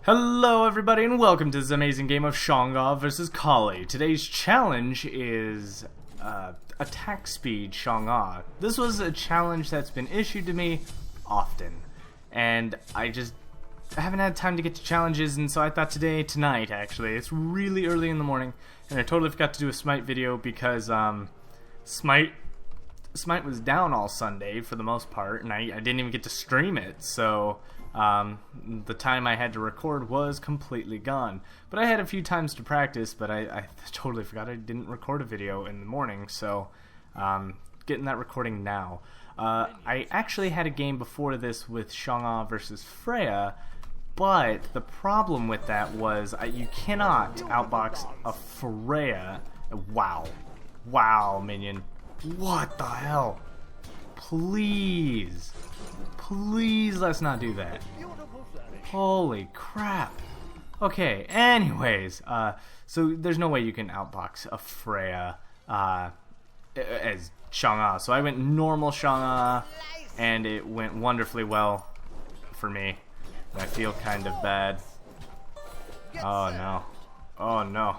Hello everybody and welcome to this amazing game of Chang'e versus Kali. Today's challenge is attack speed Chang'e. This was a challenge that's been issued to me often, and I haven't had time to get to challenges, and so I thought tonight actually, it's really early in the morning, and I totally forgot to do a Smite video because Smite was down all Sunday for the most part, and I didn't even get to stream it, so the time I had to record was completely gone. But I had a few times to practice, but I totally forgot I didn't record a video in the morning, so getting that recording now. I actually had a game before this with Chang'e versus Freya, but the problem with that was you cannot outbox a Freya. Wow, minion. What the hell? Please, let's not do that. Holy crap. Okay, anyways, so there's no way you can outbox a Freya as Chang'e. So I went normal Chang'e, and it went wonderfully well for me. And I feel kind of bad. Oh no. Oh no.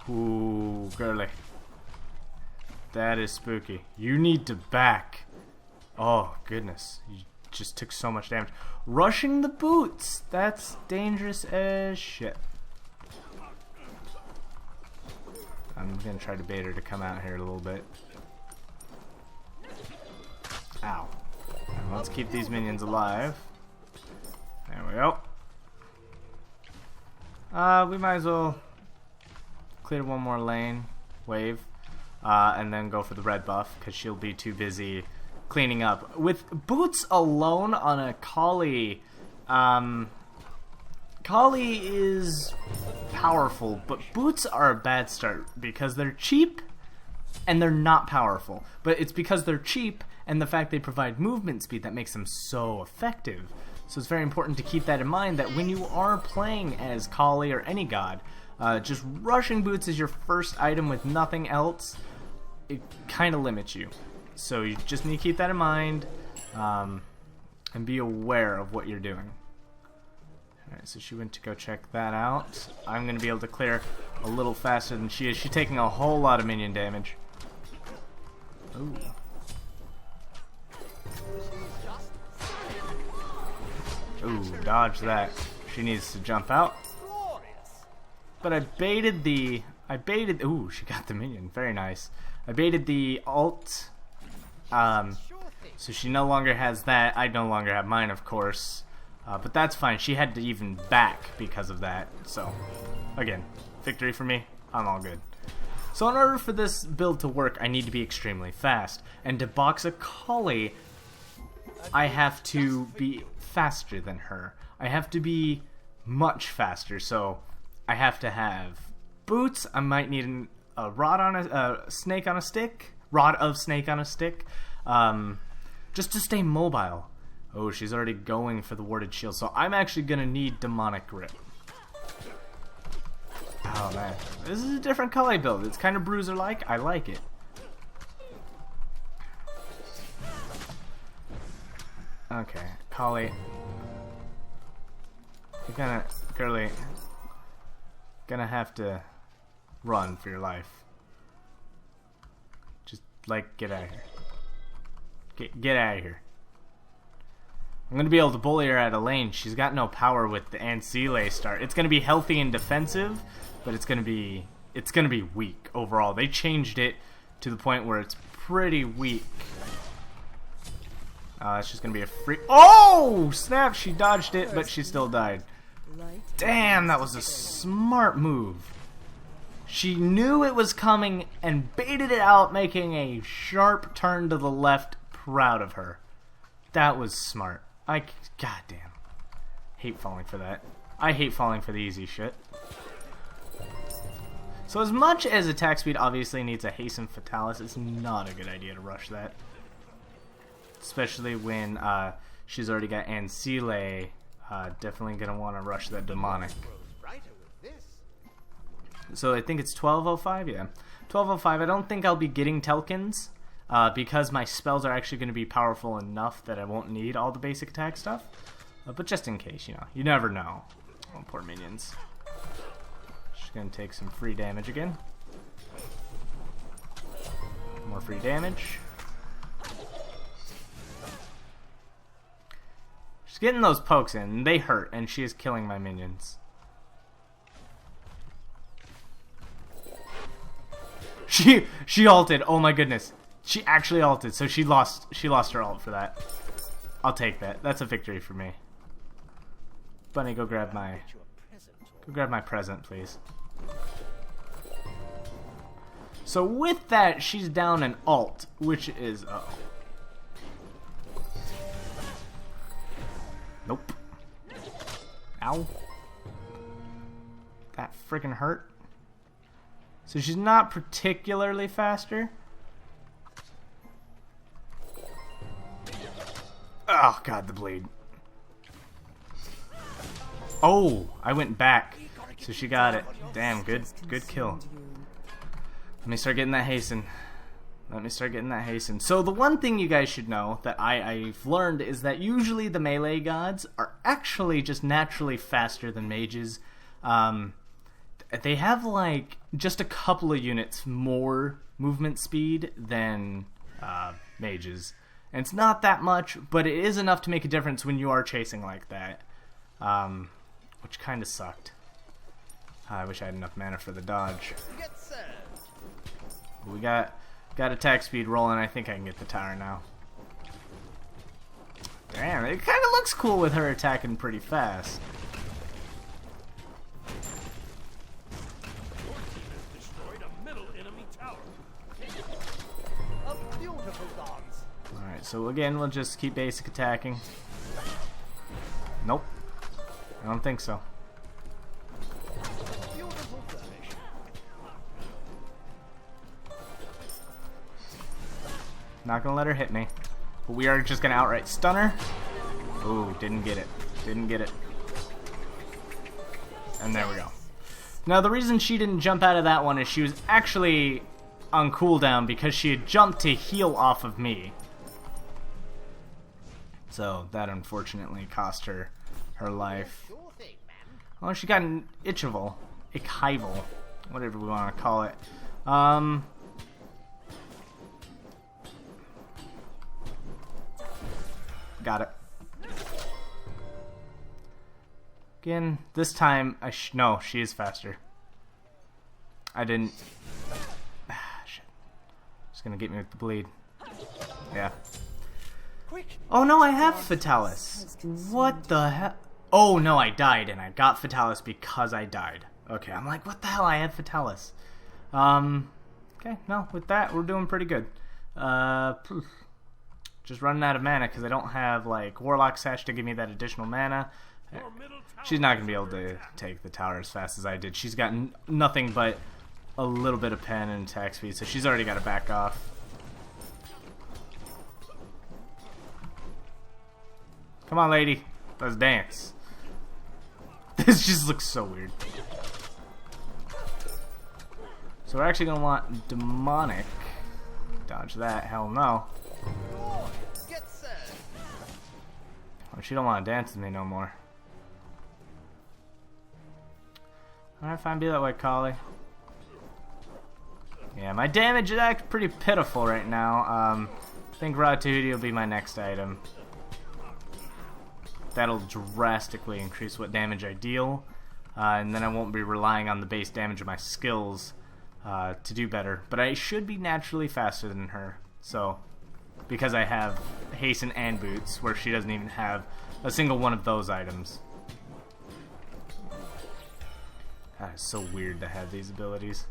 Ooh, girly. That is spooky. You need to back. Oh, goodness. You just took so much damage. Rushing the boots. That's dangerous as shit. I'm going to try to bait her to come out here a little bit. Ow. And let's keep these minions alive. There we go. We might as well clear one more lane. Wave. And then go for the red buff, because she'll be too busy cleaning up. With boots alone on a Kali, Kali is powerful, but boots are a bad start because they're cheap and they're not powerful. But it's because they're cheap and the fact they provide movement speed that makes them so effective. So it's very important to keep that in mind, that when you are playing as Kali or any god, just rushing boots as your first item with nothing else, it kind of limits you. So you just need to keep that in mind, and be aware of what you're doing. Alright, so she went to go check that out. I'm going to be able to clear a little faster than she is. She's taking a whole lot of minion damage. Ooh. Ooh, dodge that. She needs to jump out. But I baited, ooh, she got the minion, very nice. I baited the ult, so she no longer has that. I no longer have mine, of course, but that's fine. She had to even back because of that, so, again, victory for me. I'm all good. So in order for this build to work, I need to be extremely fast, and to box a Kali, I have to be faster than her. I have to be much faster, so I have to have boots. I might need a rod on a snake on a stick, rod of snake on a stick, just to stay mobile. Oh, she's already going for the warded shield, so I'm actually gonna need demonic grip. Oh man, this is a different Kali build. It's kind of bruiser-like. I like it. Okay, Kali, you're gonna have to run for your life. Just like get out of here. Get out of here. I'm gonna be able to bully her out of lane. She's got no power with the Ancile start. It's gonna be healthy and defensive, but it's gonna be weak overall. They changed it to the point where it's pretty weak. It's just gonna be a free. Oh snap! She dodged it, but she still died. Damn, that was a smart move. She knew it was coming and baited it out, making a sharp turn to the left. Proud of her. That was smart. Goddamn. Hate falling for that. I hate falling for the easy shit. So as much as attack speed obviously needs a hasten fatalis, it's not a good idea to rush that. Especially when she's already got Ancile. Definitely gonna want to rush that demonic. So I think it's 12:05, yeah. 12:05. I don't think I'll be getting Telkins, because my spells are actually going to be powerful enough that I won't need all the basic attack stuff. But just in case, you know, you never know. Oh, poor minions. She's gonna take some free damage again. More free damage. She's getting those pokes in. They hurt, and she is killing my minions. She ulted. Oh my goodness. She actually ulted, so she lost her ult for that. I'll take that. That's a victory for me. Bunny, go grab my present, please. So with that, she's down an ult, which is nope. Ow. That freaking hurt. So she's not particularly faster. Oh god, the bleed. Oh, I went back. So she got it. Damn, good kill. Let me start getting that hasten. So the one thing you guys should know that I've learned is that usually the melee gods are actually just naturally faster than mages. They have like just a couple of units more movement speed than mages. And it's not that much, but it is enough to make a difference when you are chasing like that. Which kind of sucked. I wish I had enough mana for the dodge. We got attack speed rolling. I think I can get the tower now. Damn, it kind of looks cool with her attacking pretty fast. Alright, so again, we'll just keep basic attacking. Nope. I don't think so. Not gonna let her hit me. But we are just gonna outright stun her. Ooh, didn't get it. And there we go. Now the reason she didn't jump out of that one is she was actually on cooldown because she had jumped to heal off of me. So that unfortunately cost her her life. Oh, she got an Ichival. Whatever we want to call it. Got it. Again, this time, no, she is faster. I didn't... shit. Just gonna get me with the bleed. Yeah. Oh no, I have Fatalis. What the hell? Oh no, I died, and I got Fatalis because I died. Okay, I'm like, what the hell? I had Fatalis. Okay, no, with that, we're doing pretty good. Just running out of mana because I don't have like Warlock Sash to give me that additional mana. She's not gonna be able to take the tower as fast as I did. She's got nothing but a little bit of pen and attack speed, so she's already got to back off. Come on, lady, let's dance. This just looks so weird. So we're actually gonna want demonic. Dodge that, hell no. Oh, she don't want to dance with me no more. Alright, fine, be that way, Kali. Yeah, my damage is actually pretty pitiful right now. I think Raw Tahuti will be my next item. That'll drastically increase what damage I deal. And then I won't be relying on the base damage of my skills to do better. But I should be naturally faster than her. So, because I have Hasten and Boots, where she doesn't even have a single one of those items. That is so weird to have these abilities.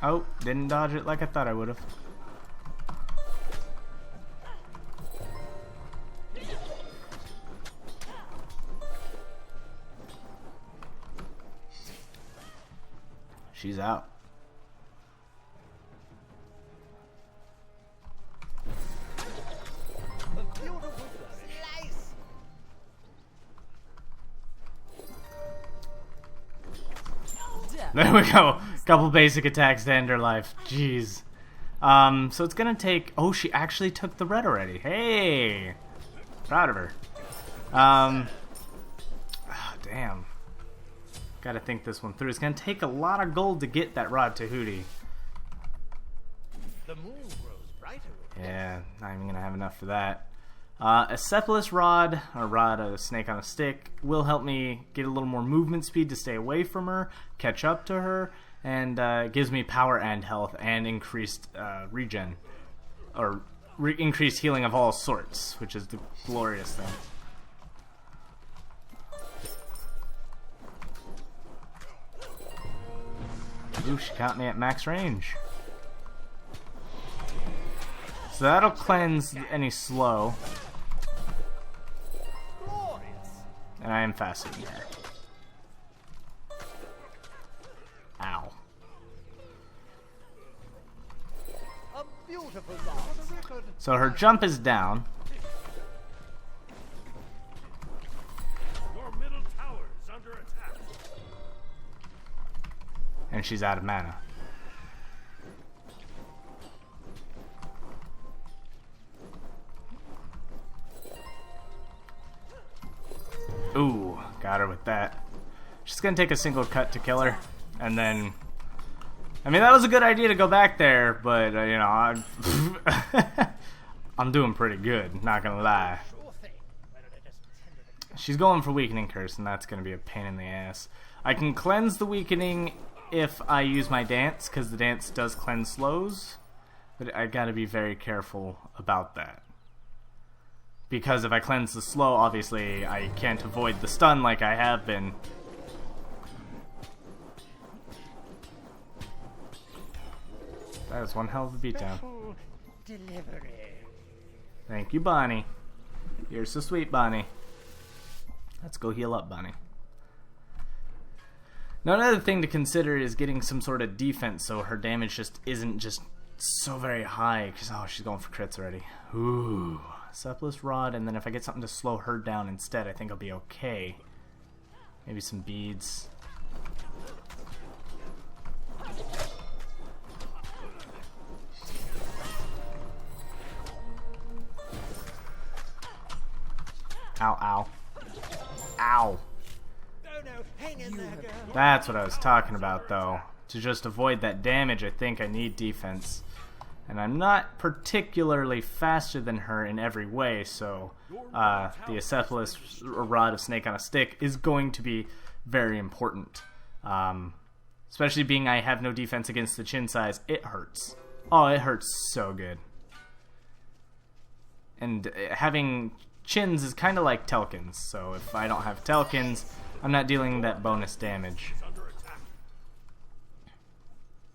Oh, didn't dodge it like I thought I would have. She's out. There we go. Couple basic attacks to end her life. Jeez. So it's gonna take... Oh, she actually took the red already. Hey! Proud of her. Oh, damn. Gotta think this one through. It's gonna take a lot of gold to get that rod to Hootie. The moon grows brighter. Yeah, not even gonna have enough for that. A Cephalus rod, or rod, a snake on a stick, will help me get a little more movement speed to stay away from her, catch up to her, and gives me power and health and increased regen, or increased healing of all sorts, which is the glorious thing. Ooh, she caught me at max range. So that'll cleanse any slow. And I am faster than her. Ow. A beautiful dance. So her jump is down. Your middle tower is under attack. And she's out of mana. Ooh, got her with that. She's gonna take a single cut to kill her, and then... I mean, that was a good idea to go back there, but, you know, I'm doing pretty good, not gonna lie. She's going for Weakening Curse, and that's gonna be a pain in the ass. I can cleanse the Weakening if I use my dance, because the dance does cleanse slows, but I gotta be very careful about that. Because if I cleanse the slow, obviously I can't avoid the stun like I have been. That was one hell of a beatdown. Thank you, Bonnie. You're so sweet, Bonnie. Let's go heal up, Bonnie. Now, another thing to consider is getting some sort of defense so her damage just isn't just so very high. Because, oh, she's going for crits already. Ooh. Cephalus rod, and then if I get something to slow her down instead, I think I'll be okay. Maybe some beads. Ow, ow. Ow. Hang in there, girl. That's what I was talking about, though. To just avoid that damage, I think I need defense. And I'm not particularly faster than her in every way, so the Acephalus rod of Snake on a Stick is going to be very important. Especially being I have no defense against the chin size, it hurts. Oh, it hurts so good. And having chins is kind of like Telkins, so if I don't have Telkins, I'm not dealing that bonus damage.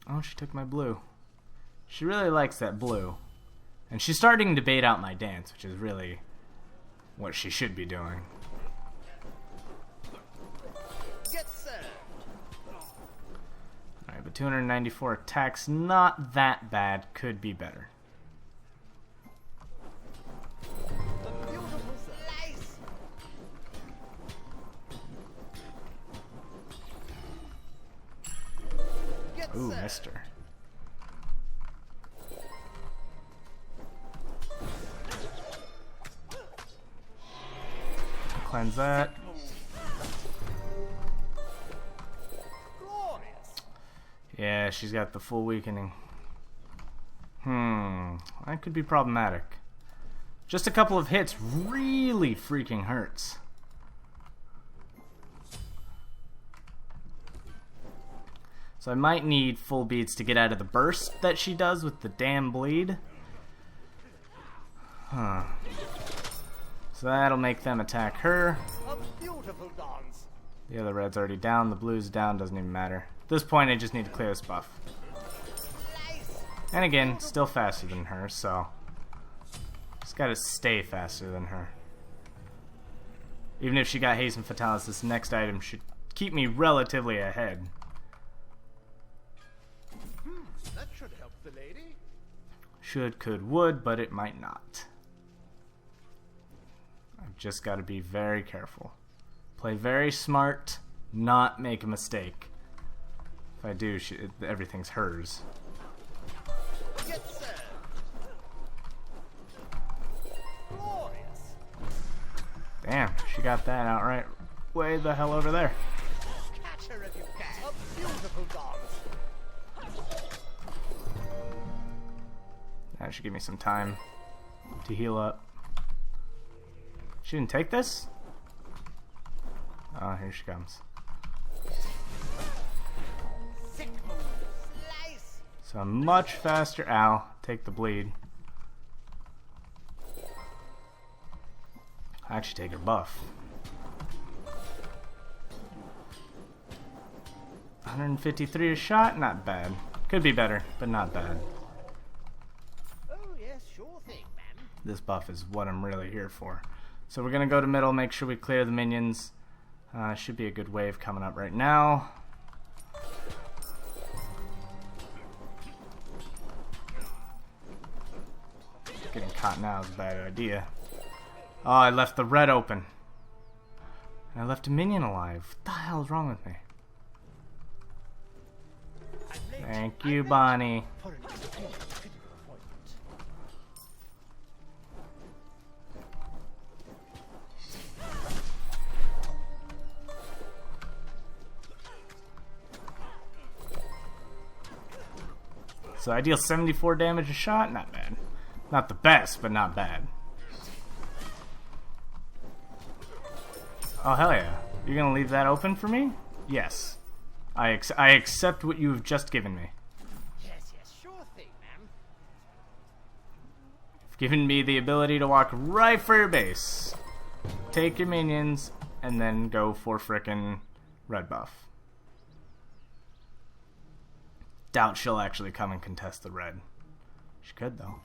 Oh, she took my blue. She really likes that blue. And she's starting to bait out my dance, which is really what she should be doing. Get set. Alright, but 294 attacks, not that bad. Could be better. A beautiful slice. Get Ooh, set. missed her. Cleanse that. Glorious. Yeah, she's got the full weakening. That could be problematic. Just a couple of hits really freaking hurts. So I might need full beads to get out of the burst that she does with the damn bleed. Huh. So that'll make them attack her. A beautiful dance. The other red's already down, the blue's down, doesn't even matter. At this point I just need to clear this buff. Slice. And again, still faster than her, so just gotta stay faster than her. Even if she got Haste and Fatalis, this next item should keep me relatively ahead. That should help the lady. Should, could, would, but it might not. I've just got to be very careful. Play very smart, not make a mistake. If I do, everything's hers. Get served. Glorious. Damn, she got that outright. Way the hell over there. Catch her if you can. A beautiful dance. That should give me some time to heal up. She didn't take this? Oh, here she comes. Sick move. Slice. So I'm much faster. Ow, take the bleed. I actually take her buff. 153 a shot, not bad. Could be better, but not bad. Oh yes, sure thing, ma'am. This buff is what I'm really here for. So we're gonna go to middle, make sure we clear the minions. Should be a good wave coming up right now. Getting caught now is a bad idea. Oh, I left the red open. And I left a minion alive. What the hell is wrong with me? I'm late. Thank you, Bonnie. For an extremely critical appointment. So I deal 74 damage a shot, not bad. Not the best, but not bad. Oh hell yeah. You're gonna leave that open for me? Yes. I accept what you have just given me. Yes, yes, sure thing, ma'am. You've given me the ability to walk right for your base. Take your minions, and then go for frickin' red buff. Doubt she'll actually come and contest the red. She could though.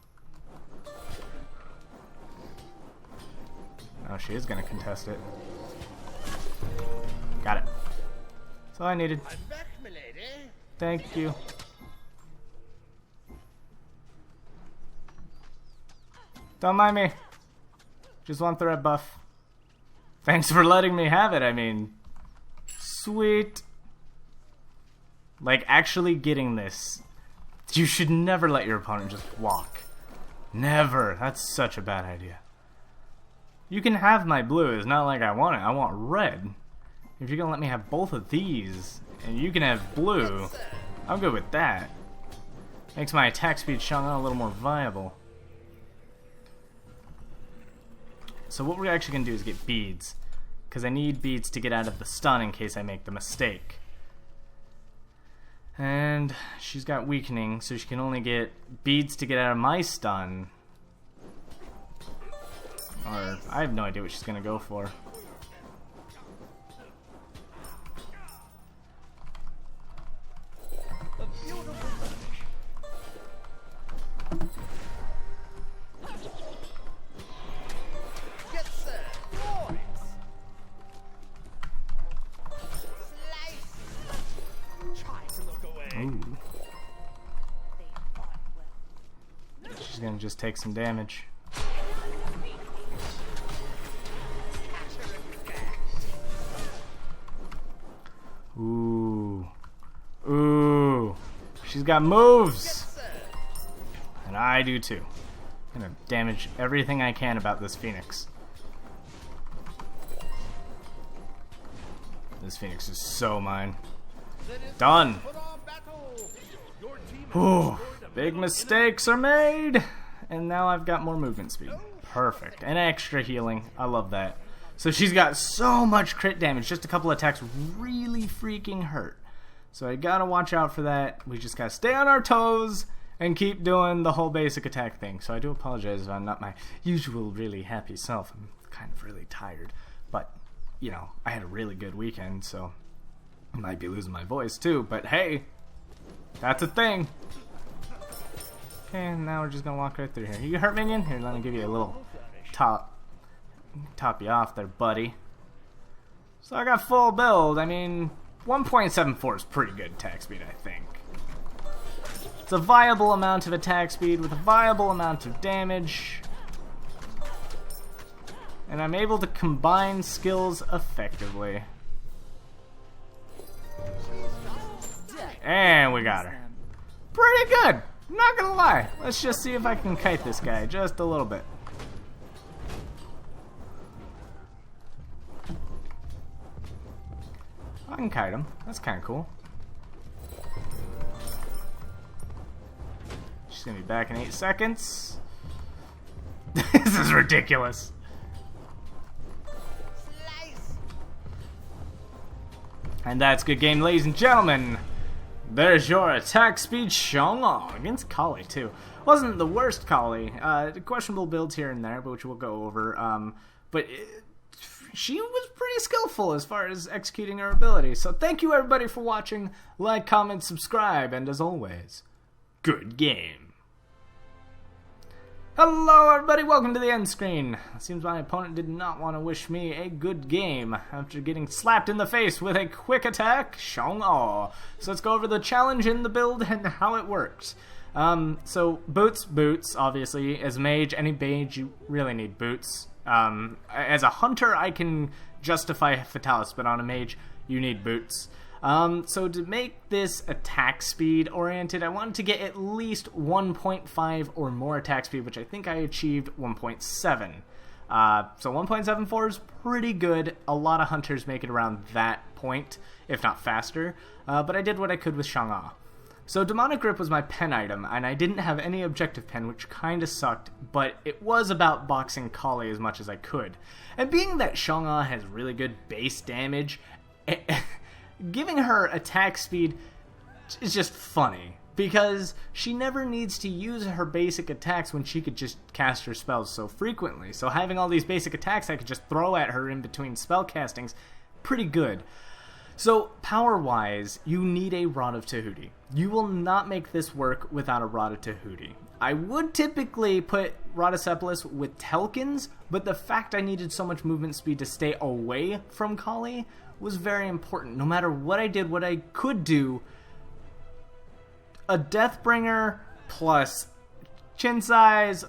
Oh, she is gonna contest it. Got it. That's all I needed. I'm back, milady. Thank you. Don't mind me. Just want the red buff. Thanks for letting me have it, I mean. Sweet. Like, actually getting this. You should never let your opponent just walk. Never. That's such a bad idea. You can have my blue. It's not like I want it. I want red. If you're gonna let me have both of these, and you can have blue, I'm good with that. Makes my attack speed Chang'e a little more viable. So what we're actually gonna do is get beads, because I need beads to get out of the stun in case I make the mistake. And she's got weakening, so she can only get beads to get out of my stun. Or, I have no idea what she's gonna go for. A beautiful finish. Get served. Glorious. Slice. Try to look away. Ooh. She's gonna just take some damage. Ooh. Ooh. She's got moves! And I do too. I'm gonna damage everything I can about this Phoenix. This Phoenix is so mine. Done! Ooh. Big mistakes are made! And now I've got more movement speed. Perfect. And extra healing. I love that. So she's got so much crit damage. Just a couple attacks really freaking hurt. So I gotta watch out for that. We just gotta stay on our toes and keep doing the whole basic attack thing. So I do apologize if I'm not my usual really happy self. I'm kind of really tired. But, you know, I had a really good weekend, so I might be losing my voice too. But hey, that's a thing. Okay, and now we're just gonna walk right through here. You hurt, minion? Here, let me give you a little top you off there, buddy. So I got full build. I mean, 1.74 is pretty good attack speed, I think. It's a viable amount of attack speed with a viable amount of damage. And I'm able to combine skills effectively. Deck And we got her. Pretty good. Not gonna lie. Let's just see if I can kite this guy just a little bit. I can kite him. That's kind of cool. She's gonna be back in 8 seconds. This is ridiculous. Slice. And that's good game, ladies and gentlemen. There's your attack speed Chang'e against Kali too. Wasn't the worst Kali. Questionable builds here and there, but which we'll go over. She was pretty skillful as far as executing her ability. So thank you everybody for watching. Like, comment, subscribe, and as always, good game. Hello everybody, welcome to the end screen. It seems my opponent did not want to wish me a good game after getting slapped in the face with a quick attack, Chang'e. So let's go over the challenge in the build and how it works. So boots, obviously. As a mage, any mage, you really need boots. As a hunter, I can justify Fatalis, but on a mage, you need boots. So to make this attack speed oriented, I wanted to get at least 1.5 or more attack speed, which I think I achieved 1.7. So 1.74 is pretty good. A lot of hunters make it around that point, if not faster. But I did what I could with Chang'e. So Demonic Grip was my pen item, and I didn't have any objective pen, which kinda sucked, but it was about boxing Kali as much as I could. And being that Chang'e has really good base damage, giving her attack speed is just funny, because she never needs to use her basic attacks when she could just cast her spells so frequently. So having all these basic attacks I could just throw at her in between spell castings, pretty good. So power-wise, you need a Rod of Tahuti. You will not make this work without a Rod of Tahuti. I would typically put Rhodocephalus with Telkins, but the fact I needed so much movement speed to stay away from Kali was very important. No matter what I did, what I could do, a Deathbringer plus chin size,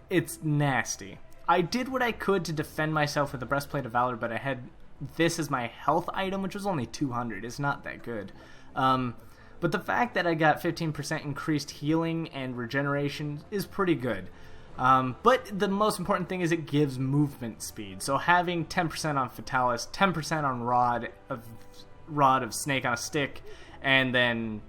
it's nasty. I did what I could to defend myself with the Breastplate of Valor, but I had this as my health item, which was only 200. It's not that good. But the fact that I got 15% increased healing and regeneration is pretty good. But the most important thing is it gives movement speed. So having 10% on Fatalis, 10% on Rod of Snake on a Stick, and then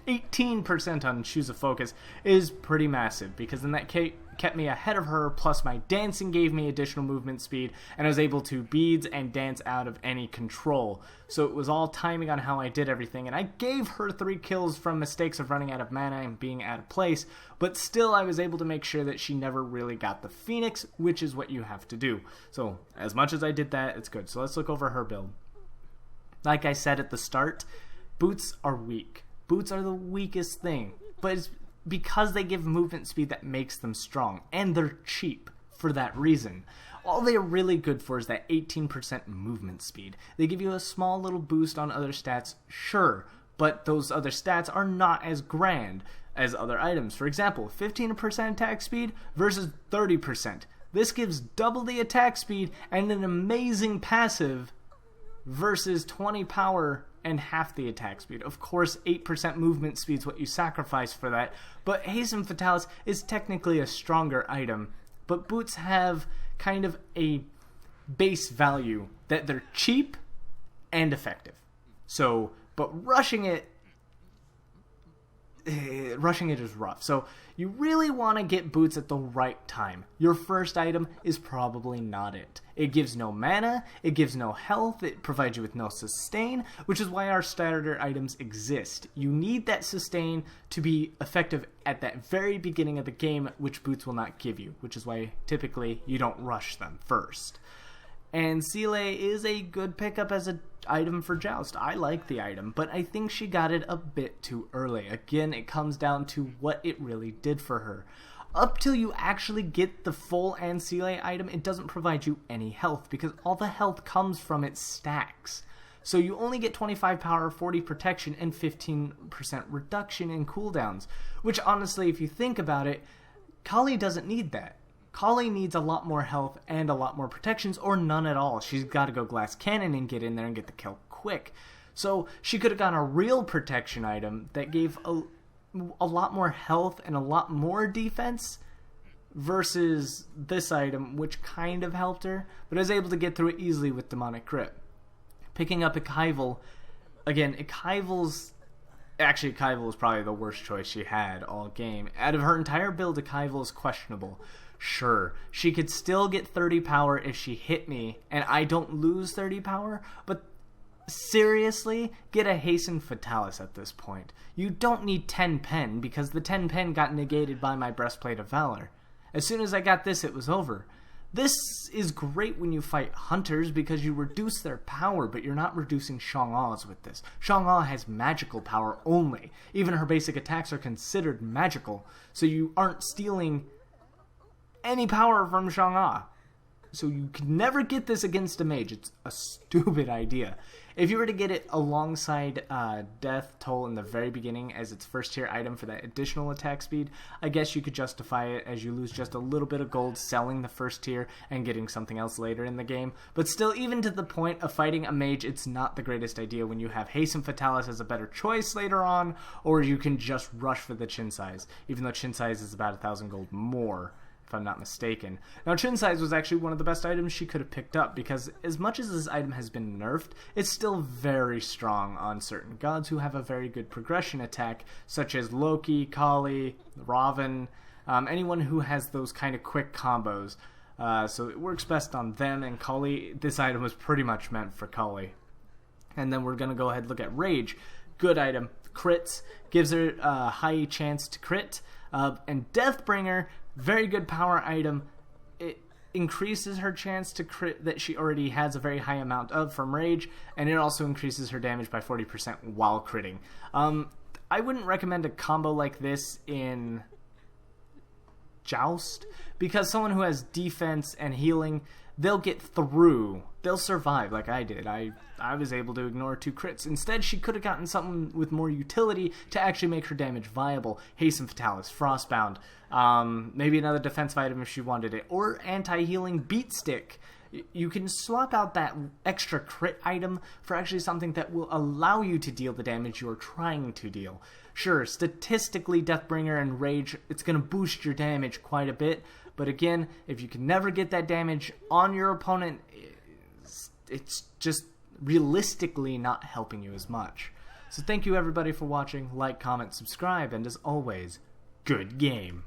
18% on Shoes of Focus is pretty massive, because then that kept me ahead of her, plus my dancing gave me additional movement speed, and I was able to beads and dance out of any control. So it was all timing on how I did everything, and I gave her 3 kills from mistakes of running out of mana and being out of place, but still I was able to make sure that she never really got the Phoenix, which is what you have to do. So as much as I did that, it's good. So let's look over her build. Like I said at the start, boots are weak. Boots are the weakest thing, but it's because they give movement speed that makes them strong, and they're cheap for that reason. All they're really good for is that 18% movement speed. They give you a small little boost on other stats, sure, but those other stats are not as grand as other items. For example, 15% attack speed versus 30%. This gives double the attack speed and an amazing passive versus 20 power and half the attack speed. Of course, 8% movement speed is what you sacrifice for that, but Hasten Fatalis is technically a stronger item. But boots have kind of a base value that they're cheap and effective. So, but rushing it is rough. So you really want to get boots at the right time. Your first item is probably not it. It gives no mana, it gives no health, it provides you with no sustain, which is why our starter items exist. You need that sustain to be effective at that very beginning of the game, which boots will not give you, which is why typically you don't rush them first. And Sile is a good pickup as an item for Joust. I like the item, but I think she got it a bit too early. Again, it comes down to what it really did for her. Up till you actually get the full Ancile item, it doesn't provide you any health, because all the health comes from its stacks. So you only get 25 power, 40 protection, and 15% reduction in cooldowns. Which honestly, if you think about it, Kali doesn't need that. Kali needs a lot more health and a lot more protections, or none at all. She's got to go Glass Cannon and get in there and get the kill quick. So she could have gotten a real protection item that gave a lot more health and a lot more defense versus this item, which kind of helped her, but I was able to get through it easily with Demonic Grip. Picking up Ekival, again, Ekival is probably the worst choice she had all game. Out of her entire build, Ekival is questionable. Sure, she could still get 30 power if she hit me, and I don't lose 30 power, but seriously, get a Hasten Fatalis at this point. You don't need 10 pen, because the 10 pen got negated by my Breastplate of Valor. As soon as I got this, it was over. This is great when you fight hunters because you reduce their power, but you're not reducing Chang'e's with this. Chang'e has magical power only. Even her basic attacks are considered magical, so you aren't stealing any power from Chang'e. So you can never get this against a mage. It's a stupid idea. If you were to get it alongside Death Toll in the very beginning as its first tier item for that additional attack speed, I guess you could justify it as you lose just a little bit of gold selling the first tier and getting something else later in the game. But still, even to the point of fighting a mage, it's not the greatest idea when you have Hasten Fatalis as a better choice later on, or you can just rush for the Chin Size, even though Chin Size is about 1,000 gold more, if I'm not mistaken. Now, Chin Size was actually one of the best items she could have picked up, because as much as this item has been nerfed, it's still very strong on certain gods who have a very good progression attack, such as Loki, Kali, Raven, anyone who has those kind of quick combos. So it works best on them, and Kali, this item was pretty much meant for Kali. And then we're going to go ahead and look at Rage. Good item. Crits. Gives her a high chance to crit. And Deathbringer, very good power item. It increases her chance to crit that she already has a very high amount of from Rage, and it also increases her damage by 40% while critting. I wouldn't recommend a combo like this in Joust, because someone who has defense and healing, they'll get through. They'll survive like I did. I was able to ignore 2 crits. Instead, she could have gotten something with more utility to actually make her damage viable. Hasten Fatalis, Frostbound, maybe another defensive item if she wanted it, or anti-healing Beat Stick. You can swap out that extra crit item for actually something that will allow you to deal the damage you are trying to deal. Sure, statistically, Deathbringer and Rage, it's going to boost your damage quite a bit, but again, if you can never get that damage on your opponent, it's just realistically not helping you as much. So thank you everybody for watching. Like, comment, subscribe, and as always, good game.